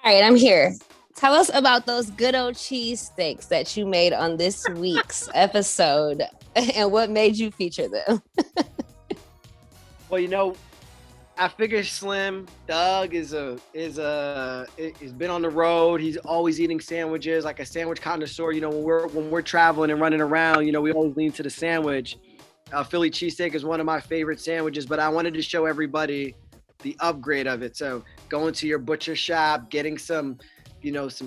All right, I'm here. Tell us about those good old cheesesteaks that you made on this week's episode and what made you feature them. Well, I figure Slim Doug is been on the road. He's always eating sandwiches, like a sandwich connoisseur. When we're traveling and running around, we always lean to the sandwich. Philly cheesesteak is one of my favorite sandwiches, but I wanted to show everybody the upgrade of it. So going to your butcher shop, getting some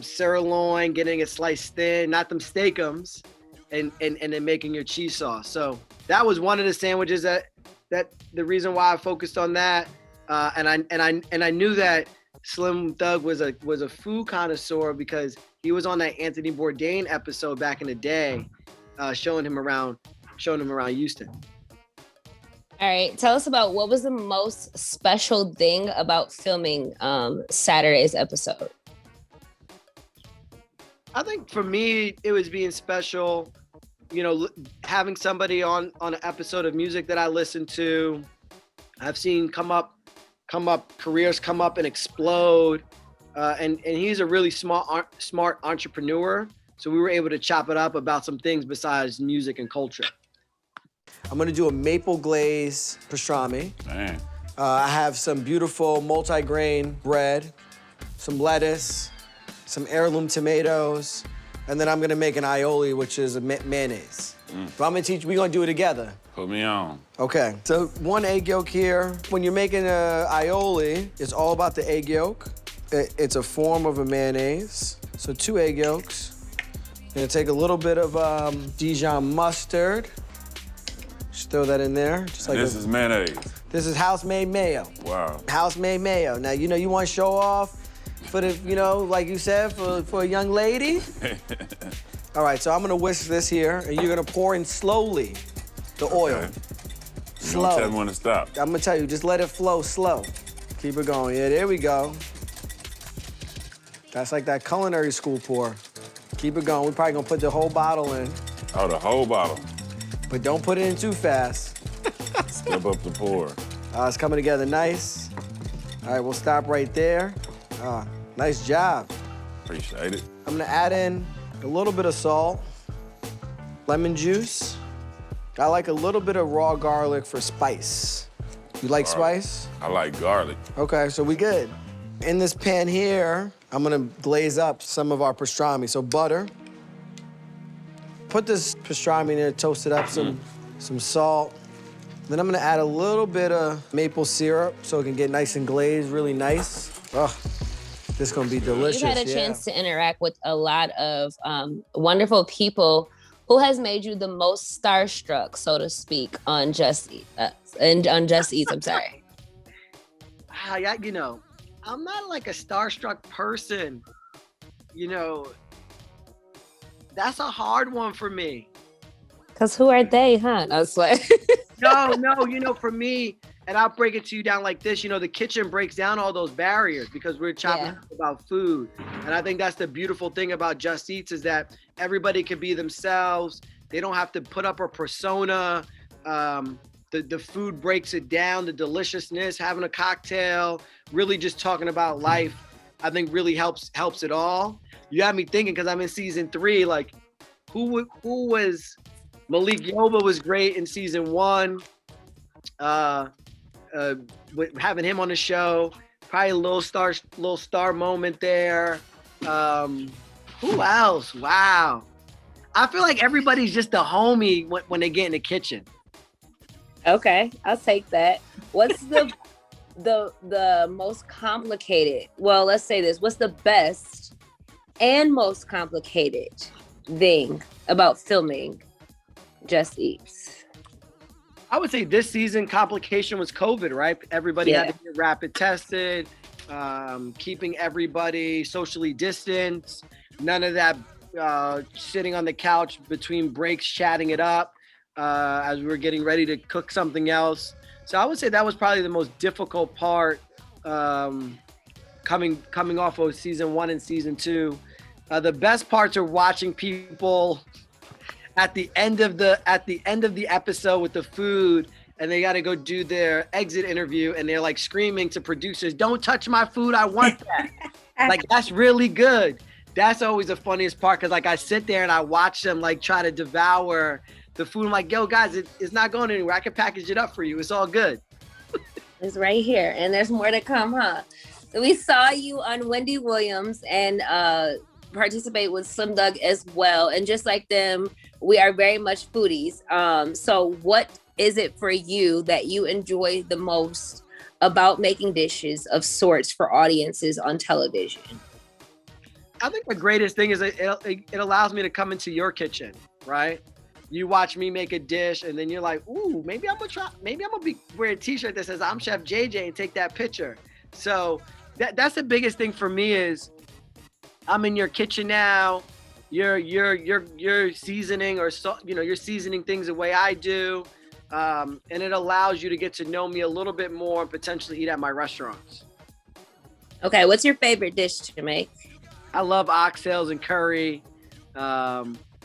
sirloin, getting it sliced thin, not them steakums, and then making your cheese sauce. So that was one of the sandwiches that the reason why I focused on that. And I knew that Slim Doug was a food connoisseur because he was on that Anthony Bourdain episode back in the day, showing him around Houston. All right, tell us about what was the most special thing about filming Saturday's episode. I think for me, it was being special, having somebody on an episode of music that I listen to. I've seen careers come up and explode. And he's a really smart entrepreneur. So we were able to chop it up about some things besides music and culture. I'm gonna do a maple glaze pastrami. Man. I have some beautiful multi-grain bread, some lettuce, some heirloom tomatoes, and then I'm gonna make an aioli, which is a mayonnaise. But I'm gonna teach you, we're gonna do it together. Put me on. Okay, so 1 egg yolk here. When you're making a aioli, it's all about the egg yolk. It's a form of a mayonnaise. So 2 egg yolks. Gonna take a little bit of Dijon mustard. Just throw that in there. Just like this is mayonnaise. This is house-made mayo. Wow. House-made mayo. Now, you want to show off for the, like you said, for a young lady? All right, so I'm gonna whisk this here, and you're gonna pour in slowly the oil. Okay. Slow. Don't tell me when to stop. I'm gonna tell you, just let it flow slow. Keep it going. Yeah, there we go. That's like that culinary school pour. Keep it going. We're probably gonna put the whole bottle in. Oh, the whole bottle. But don't put it in too fast. Step up the pour. It's coming together nice. All right, we'll stop right there. Nice job. Appreciate it. I'm gonna add in a little bit of salt, lemon juice. I like a little bit of raw garlic for spice. You like spice? I like garlic. Okay, so we good. In this pan here, I'm gonna glaze up some of our pastrami. So butter. Put this pastrami in there, toast it up, some salt. Then I'm gonna add a little bit of maple syrup so it can get nice and glazed, really nice. Oh, this is gonna be delicious. You've had a chance to interact with a lot of wonderful people. Who has made you the most starstruck, so to speak, on Just Eat? On Just Eat, I'm sorry. I'm not like a starstruck person. That's a hard one for me. Because who are they, huh? I was like... No, for me, and I'll break it to you down like this, the kitchen breaks down all those barriers because we're chopping about food. And I think that's the beautiful thing about Just Eats is that everybody can be themselves. They don't have to put up a persona. The food breaks it down, the deliciousness, having a cocktail, really just talking about life, I think really helps it all. You have me thinking, because I'm in season 3, like who was Malik Yoba was great in season 1. Having him on the show, probably a little star moment there. Who else? Wow. I feel like everybody's just a homie when they get in the kitchen. Okay, I'll take that. What's the most complicated? Well, let's say this. What's the best and most complicated thing about filming Just Eats? I would say this season complication was COVID, right? Everybody had to get rapid tested, keeping everybody socially distanced. None of that sitting on the couch between breaks, chatting it up as we were getting ready to cook something else. So I would say that was probably the most difficult part coming off of season 1 and season 2. The best parts are watching people at the end of the episode with the food, and they got to go do their exit interview, and they're like screaming to producers, "Don't touch my food! I want that!" Like, that's really good. That's always the funniest part, because like I sit there and I watch them like try to devour the food. I'm like, yo, guys, it's not going anywhere. I can package it up for you. It's all good. It's right here, and there's more to come, huh? So we saw you on Wendy Williams and participate with Slim Doug as well. And just like them, we are very much foodies. So what is it for you that you enjoy the most about making dishes of sorts for audiences on television? I think the greatest thing is it allows me to come into your kitchen, right? You watch me make a dish, and then you're like, ooh, maybe I'm gonna wear a t-shirt that says I'm Chef JJ and take that picture. So that's the biggest thing for me is I'm in your kitchen now. You're seasoning or you're seasoning things the way I do. And it allows you to get to know me a little bit more and potentially eat at my restaurants. Okay, what's your favorite dish to make? I love oxtails and curry.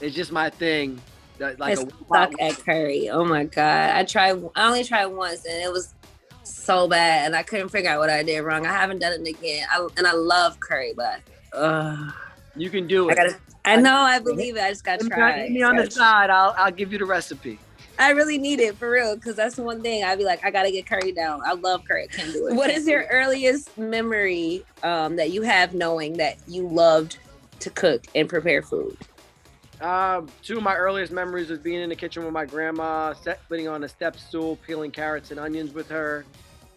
It's just my thing. I suck at curry. Oh my God. I only tried once and it was so bad and I couldn't figure out what I did wrong. I haven't done it again. I love curry, but you can do it. I know, I believe it. I just gotta try. Hit me on the side. I'll give you the recipe. I really need it for real, because that's the one thing I'd be like, I gotta get curry down. I love curry. I can't do it. What is your earliest memory that you have knowing that you loved to cook and prepare food? Two of my earliest memories was being in the kitchen with my grandma, sitting on a step stool, peeling carrots and onions with her,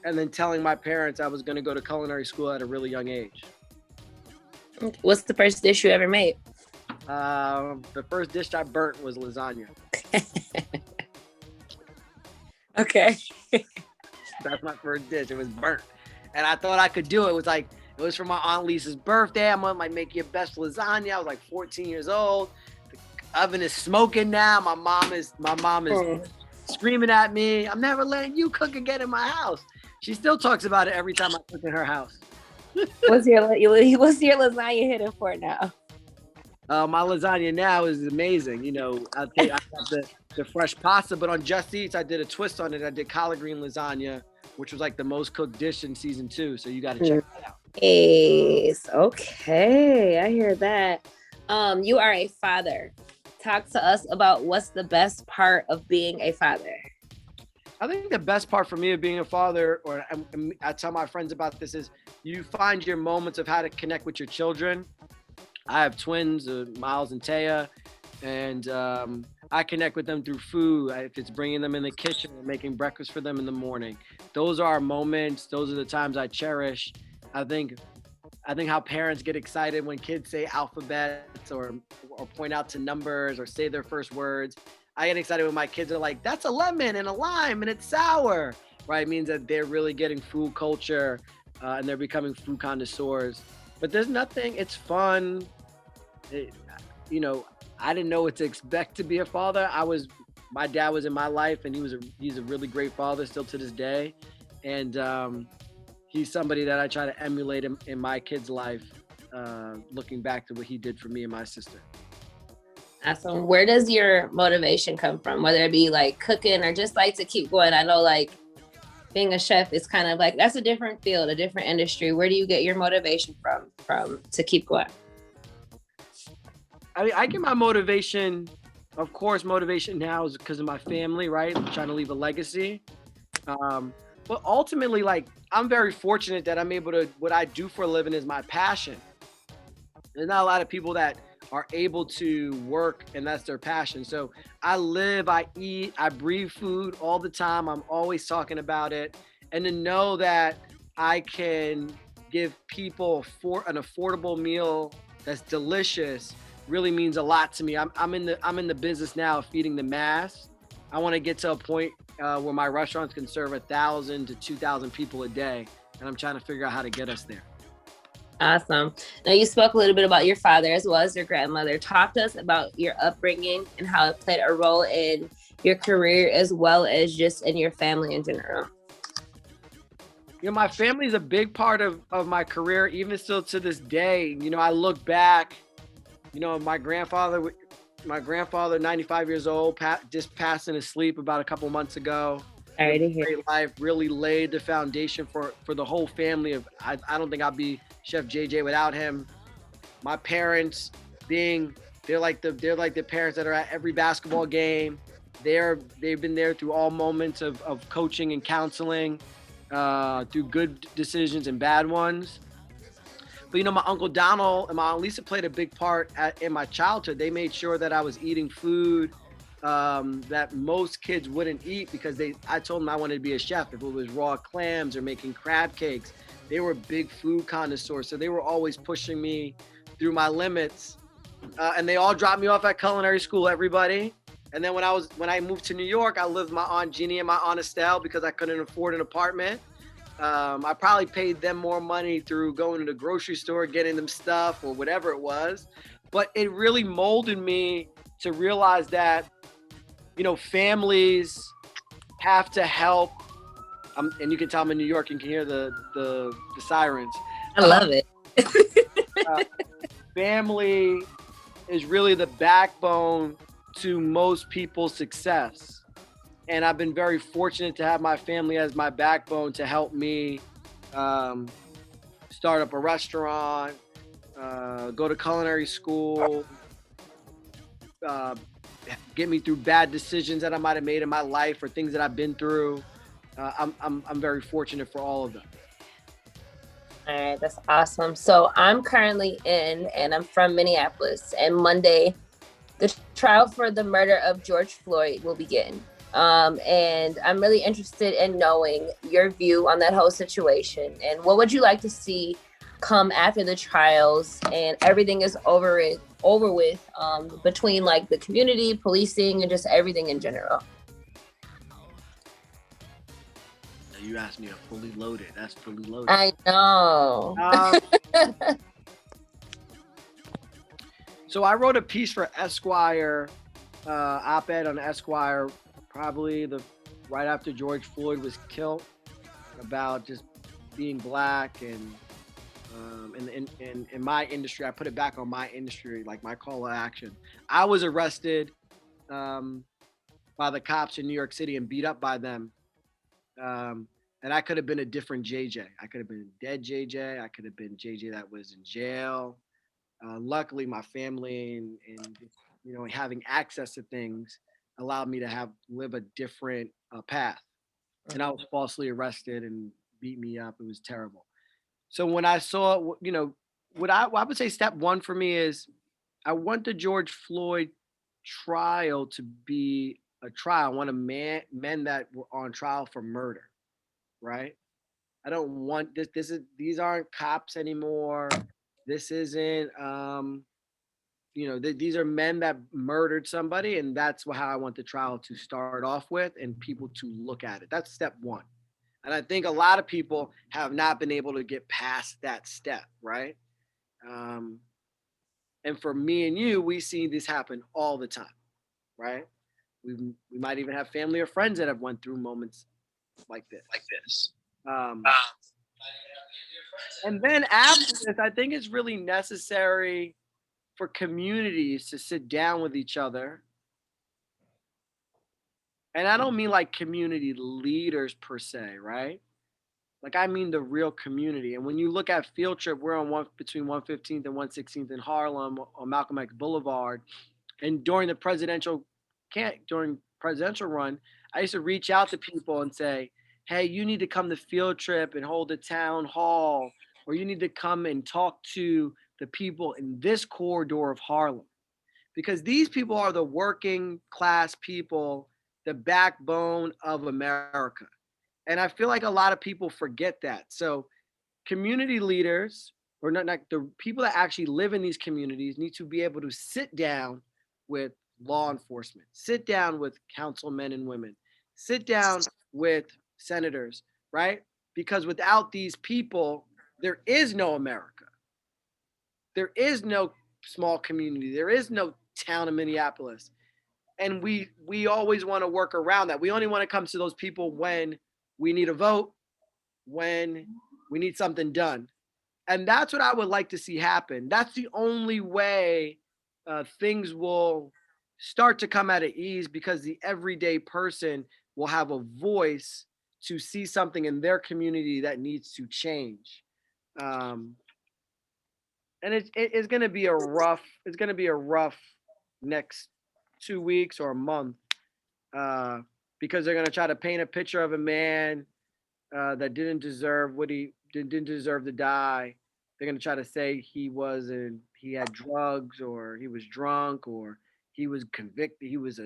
and then telling my parents I was going to go to culinary school at a really young age. What's the first dish you ever made? The first dish I burnt was lasagna. Okay. That's my first dish. It was burnt. And I thought I could do it. It was for my Aunt Lisa's birthday. I'm gonna make your best lasagna. I was like 14 years old. The oven is smoking now. My mom is screaming at me. I'm never letting you cook again in my house. She still talks about it every time I cook in her house. What's your lasagna hitting for now? My lasagna now is amazing. I got the fresh pasta, but on Just Eats, I did a twist on it. I did collard green lasagna, which was like the most cooked dish in season 2. So you got to check that out. Yes. Okay. I hear that. You are a father. Talk to us about what's the best part of being a father. I think the best part for me of being a father, or I tell my friends about this, is you find your moments of how to connect with your children. I have twins, Miles and Taya, and I connect with them through food. If it's bringing them in the kitchen and making breakfast for them in the morning, those are our moments. Those are the times I cherish. I think how parents get excited when kids say alphabets or point out to numbers or say their first words. I get excited when my kids are like, "That's a lemon and a lime and it's sour," right? It means that they're really getting food culture and they're becoming food connoisseurs. But there's nothing. It's fun. I didn't know what to expect to be a father. My dad was in my life, and he's a really great father still to this day, and he's somebody that I try to emulate in my kid's life, looking back to what he did for me and my sister. Awesome. Where does your motivation come from? Whether it be like cooking or just like to keep going? I know like being a chef is kind of like, that's a different field, a different industry. Where do you get your motivation from to keep going? I get my motivation, of course, motivation now is because of my family, right? I'm trying to leave a legacy. But ultimately, like, I'm very fortunate that I'm able to, what I do for a living is my passion. There's not a lot of people that are able to work and that's their passion. So I live, I eat, I breathe food all the time. I'm always talking about it. And to know that I can give people an affordable meal that's delicious really means a lot to me. I'm in the business now of feeding the mass. I want to get to a point where my restaurants can serve 1,000 to 2,000 people a day. And I'm trying to figure out how to get us there. Awesome. Now you spoke a little bit about your father as well as your grandmother. Talk to us about your upbringing and how it played a role in your career as well as just in your family in general. My family is a big part of my career, even still to this day. I look back, my grandfather, 95 years old, just passing his sleep about a couple months ago. Sorry to hear. great life, really laid the foundation for the whole family. I don't think I'd be Chef JJ without him. My parents being they're like the parents that are at every basketball game. They've been there through all moments of coaching and counseling, through good decisions and bad ones. But my Uncle Donald and my Aunt Lisa played a big part in my childhood. They made sure that I was eating food that most kids wouldn't eat because I told them I wanted to be a chef. If it was raw clams or making crab cakes, they were big food connoisseurs. So they were always pushing me through my limits. And they all dropped me off at culinary school, everybody. And then when I moved to New York, I lived with my Aunt Jeannie and my Aunt Estelle because I couldn't afford an apartment. I probably paid them more money through going to the grocery store, getting them stuff or whatever it was. But it really molded me to realize that, families have to help. And you can tell I'm in New York, you can hear the sirens. I love it. Family is really the backbone to most people's success. And I've been very fortunate to have my family as my backbone to help me start up a restaurant, go to culinary school, get me through bad decisions that I might have made in my life or things that I've been through. I'm very fortunate for all of them. All right, that's awesome. So I'm currently and I'm from Minneapolis, and Monday, the trial for the murder of George Floyd will begin. And I'm really interested in knowing your view on that whole situation. And what would you like to see come after the trials and everything is over with, between like the community, policing, and just everything in general? You asked me a fully loaded. That's fully loaded. I know. So I wrote a piece for Esquire, op-ed on Esquire, probably right after George Floyd was killed, about just being black and in my industry. I put it back on my industry, like my call to action. I was arrested by the cops in New York City and beat up by them. And I could have been a different JJ. I could have been a dead JJ. I could have been JJ that was in jail. Luckily, my family and having access to things allowed me to live a different path. And I was falsely arrested and beat me up. It was terrible. So when I saw, what I would say step one for me is I want the George Floyd trial to be a trial. I want men that were on trial for murder, right? I don't want this. These aren't cops anymore. This isn't, these are men that murdered somebody, and that's how I want the trial to start off with, and people to look at it. That's step one. And I think a lot of people have not been able to get past that step, right? And for me and you, we see this happen all the time, right? We might even have family or friends that have went through moments like this. And then after this, I think it's really necessary for communities to sit down with each other. And I don't mean like community leaders per se, right? Like I mean the real community. And when you look at Field Trip, we're on between 115th and 116th in Harlem on Malcolm X Boulevard. And during the presidential run, I used to reach out to people and say, hey, you need to come to Field Trip and hold a town hall, or you need to come and talk to the people in this corridor of Harlem. Because these people are the working class people, the backbone of America. And I feel like a lot of people forget that. So community leaders, or not the people that actually live in these communities, need to be able to sit down with law enforcement, sit down with councilmen and women, sit down with senators, right? Because without these people, there is no America. There is no small community. There is no town in Minneapolis. And we always want to work around that. We only want to come to those people when we need a vote, when we need something done. And that's what I would like to see happen. That's the only way things will start to come at ease, because the everyday person will have a voice to see something in their community that needs to change. And it's going to be a rough, next 2 weeks or a month, because they're going to try to paint a picture of a man that didn't deserve didn't deserve to die. They're going to try to say he had drugs, or he was drunk, or he was convicted. He was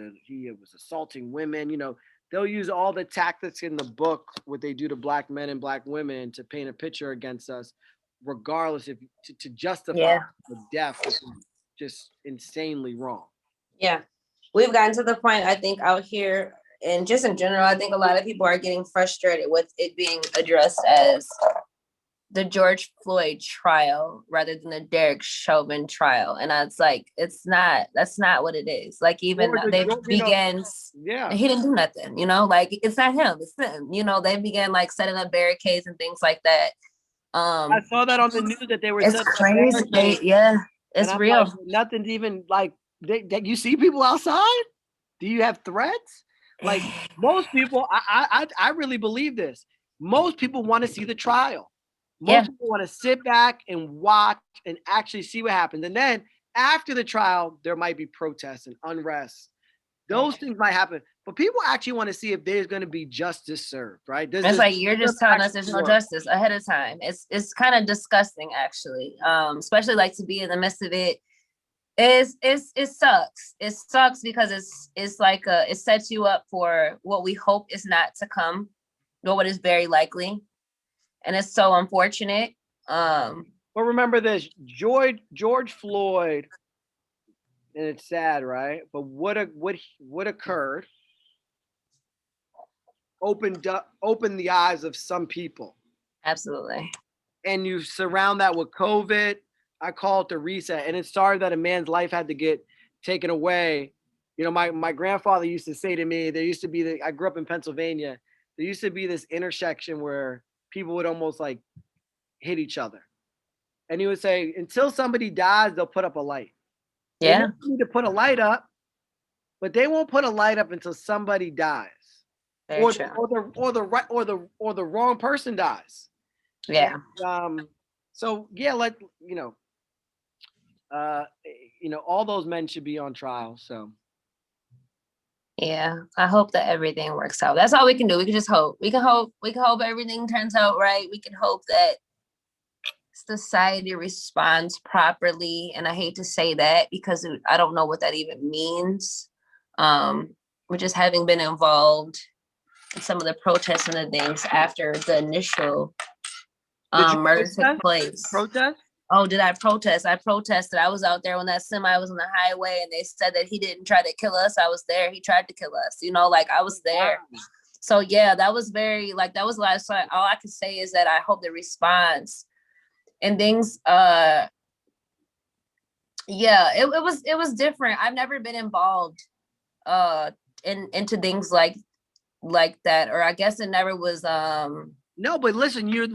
assaulting women. They'll use all the tactics in the book, what they do to black men and black women, to paint a picture against us, regardless to justify the death, which is just insanely wrong. Yeah. We've gotten to the point, I think, out here, and just in general, I think a lot of people are getting frustrated with it being addressed as the George Floyd trial rather than the Derek Chauvin trial. And it's like, that's not what it is. Like, even they began, he didn't do nothing, like, it's not him, it's them, they began like setting up barricades and things like that. I saw that on the news that they were. It's crazy. It's real. Like, nothing's even like, you see people outside? Do you have threats? Like, most people, I really believe this. Most people want to see the trial. Most people want to sit back and watch and actually see what happens. And then after the trial, there might be protests and unrest. Those things might happen. But people actually want to see if there's going to be justice served, right? It's like, you're just telling us there's no justice ahead of time. It's kind of disgusting, actually. Especially like to be in the midst of it. It sucks. It sucks because it's like it sets you up for what we hope is not to come, but what is very likely. And it's so unfortunate. But remember this, George Floyd, and it's sad, right? But what occurred opened the eyes of some people. Absolutely. And you surround that with COVID. I call it the reset. And it started that a man's life had to get taken away. My grandfather used to say to me, I grew up in Pennsylvania. There used to be this intersection where people would almost like hit each other. And he would say, until somebody dies, they'll put up a light. Yeah. They need to put a light up, but they won't put a light up until somebody dies. Or the wrong person dies. Yeah. And, so yeah, all those men should be on trial. So yeah, I hope that everything works out. That's all we can do. We can just hope. We can hope everything turns out right. We can hope that society responds properly. And I hate to say that because I don't know what that even means. We're just having been involved in some of the protests and the things after the initial murder took place. Protest? Oh, did I protest? I protested. I was out there when that semi was on the highway and they said that he didn't try to kill us. I was there. He tried to kill us, I was there. Wow. So yeah, that was that was last time. All I can say is that I hope the response and things, it was different. I've never been involved into things like that, or I guess it never was, No, but listen, you're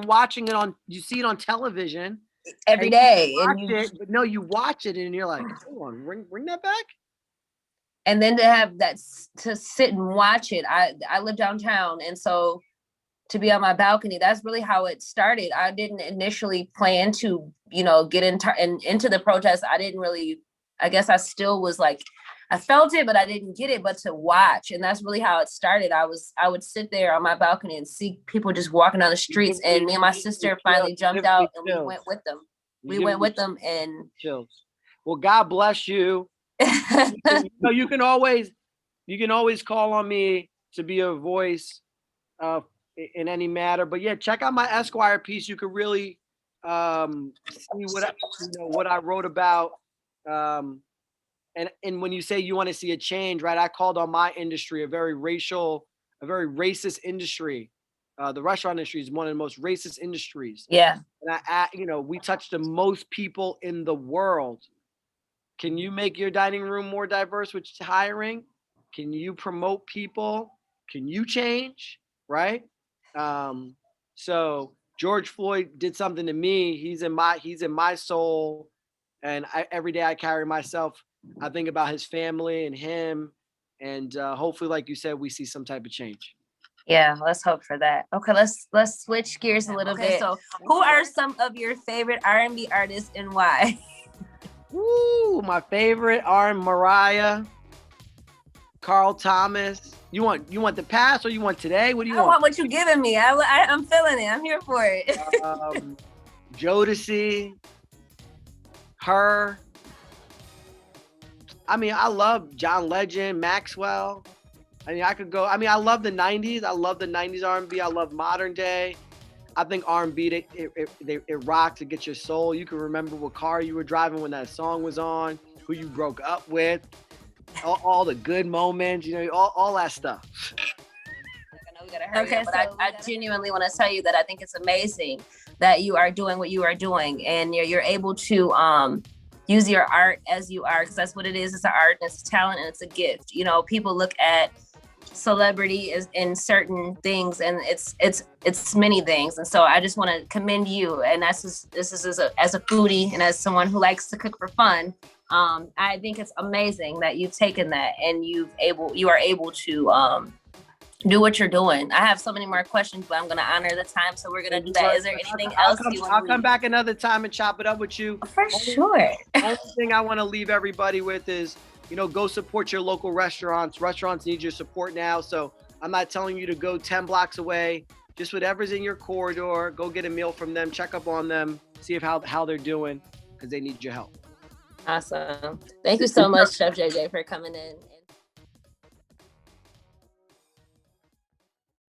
watching it you see it on television every day. You watch it and you're like, hold on, bring that back. And then to have that, to sit and watch it. I live downtown. And so to be on my balcony, that's really how it started. I didn't initially plan to, get into the protest. I didn't really, I guess I still was like, I felt it, but I didn't get it, but to watch. And that's really how it started. I would sit there on my balcony and see people just walking down the streets. And me and my sister finally jumped out and we went with them. And chills. Well, God bless you. You can always call on me to be a voice in any matter. But yeah, check out my Esquire piece. You could really see what I wrote about. And when you say you want to see a change, right? I called on my industry a very racist industry. The restaurant industry is one of the most racist industries. Yeah. And we touch the most people in the world. Can you make your dining room more diverse with hiring? Can you promote people? Can you change? Right? So George Floyd did something to me. He's in my soul. And every day I carry myself, I think about his family and him And hopefully, like you said, we see some type of change. Yeah, let's hope for that. Okay, let's switch gears a little bit. So, who are some of your favorite R&B artists and why? Woo, my favorite are Mariah, Carl Thomas. You want the past or you want today? What do you want? I want what you giving me. I'm feeling it. I'm here for it. Jodeci, her. I mean, I love John Legend, Maxwell. I mean, I could go. I mean, I love the '90s. I love the '90s R&B. I love modern day. I think R&B it rocks. It gets your soul. You can remember what car you were driving when that song was on, who you broke up with, all the good moments. You know, all that stuff. I know we gotta hurry up, but I genuinely want to tell you that I think it's amazing that you are doing what you are doing, and you're able to use your art as you are, because that's what it is. It's an art, and it's a talent, and it's a gift. You know, people look at celebrity is in certain things, and it's many things, and so I just want to commend you. And this is as a foodie and as someone who likes to cook for fun. I think it's amazing that you've taken that and you are able to do what you're doing. I have so many more questions, but I'm going to honor the time, so we're going to do that. Is there anything else you want to I'll come back another time and chop it up with you. For sure. Only thing I want to leave everybody with is, you know, go support your local restaurants. Restaurants need your support now. So I'm not telling you to go 10 blocks away. Just whatever's in your corridor, go get a meal from them, check up on them, see how they're doing, because they need your help. Awesome. Thank you so much, Chef JJ, for coming in